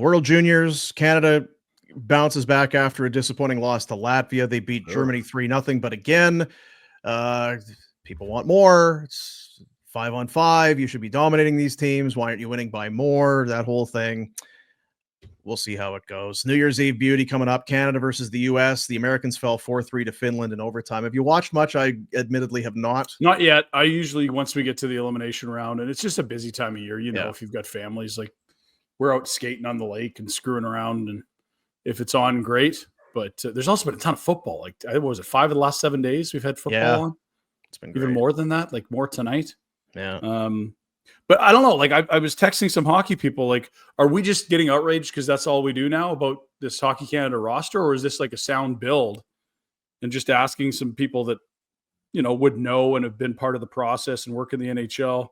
World Juniors, Canada bounces back after a disappointing loss to Latvia. They beat Germany 3-0, but again, people want more. It's 5-on-5. You should be dominating these teams. Why aren't you winning by more? That whole thing. We'll see how it goes. New Year's Eve beauty coming up. Canada versus the U.S. The Americans fell 4-3 to Finland in overtime. Have you watched much? I admittedly have not. Not yet. I usually, once we get to the elimination round, and it's just a busy time of year, if you've got families, like we're out skating on the lake and screwing around, and if it's on, great. But there's also been a ton of football. Like, what was it, 5 of the last 7 days we've had football on? It's been great. Even more than that, like more tonight. Yeah. But I don't know. Like I was texting some hockey people. Like, are we just getting outraged because that's all we do now about this Hockey Canada roster, or is this like a sound build? And just asking some people that would know and have been part of the process and work in the NHL.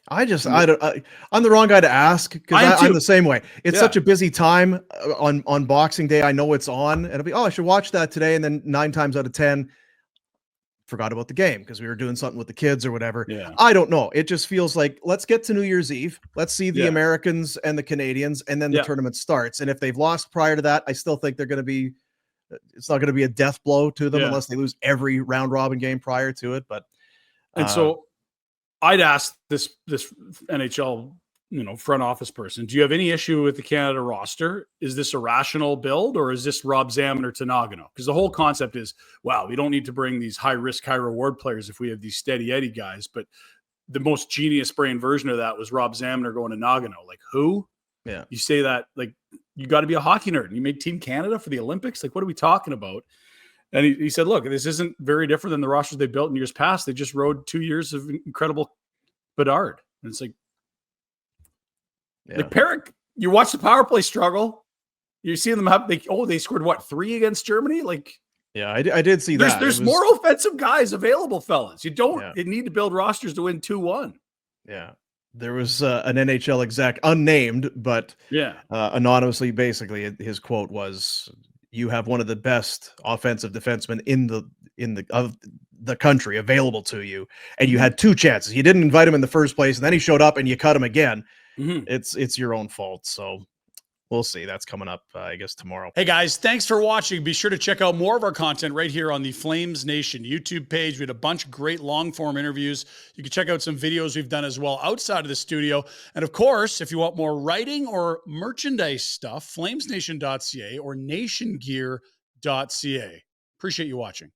I'm the wrong guy to ask because I'm the same way. It's such a busy time on Boxing Day. I know it's on, and it'll be, I should watch that today, and then 9 times out of 10. Forgot about the game because we were doing something with the kids or whatever. Yeah. I don't know. It just feels like, let's get to New Year's Eve. Let's see the Americans and the Canadians, and then the tournament starts. And if they've lost prior to that, I still think it's not going to be a death blow to them unless they lose every round robin game prior to it. But so I'd ask this NHL front office person, do you have any issue with the Canada roster? Is this a rational build, or is this Rob Zamner to Nagano? Because the whole concept is, wow, we don't need to bring these high risk, high reward players if we have these steady Eddie guys. But the most genius brain version of that was Rob Zamner going to Nagano. Like, who? Yeah. You say that, like, you got to be a hockey nerd and you made Team Canada for the Olympics. Like, what are we talking about? And he said, look, this isn't very different than the rosters they built in years past. They just rode 2 years of incredible Bedard. And it's like, like Parekh, you watch the power play struggle. You see them have, they scored what, 3 against Germany? Like, yeah, I did see that. There's more offensive guys available, fellas. You don't need to build rosters to win 2-1. Yeah. There was an NHL exec, unnamed, but anonymously, basically, his quote was, "You have one of the best offensive defensemen in the country available to you, and you had 2 chances. You didn't invite him in the first place, and then he showed up and you cut him again. It's your own fault." So we'll see. That's coming up, I guess, tomorrow. Hey, guys, thanks for watching. Be sure to check out more of our content right here on the Flames Nation YouTube page. We had a bunch of great long-form interviews. You can check out some videos we've done as well outside of the studio. And, of course, if you want more writing or merchandise stuff, flamesnation.ca or nationgear.ca. Appreciate you watching.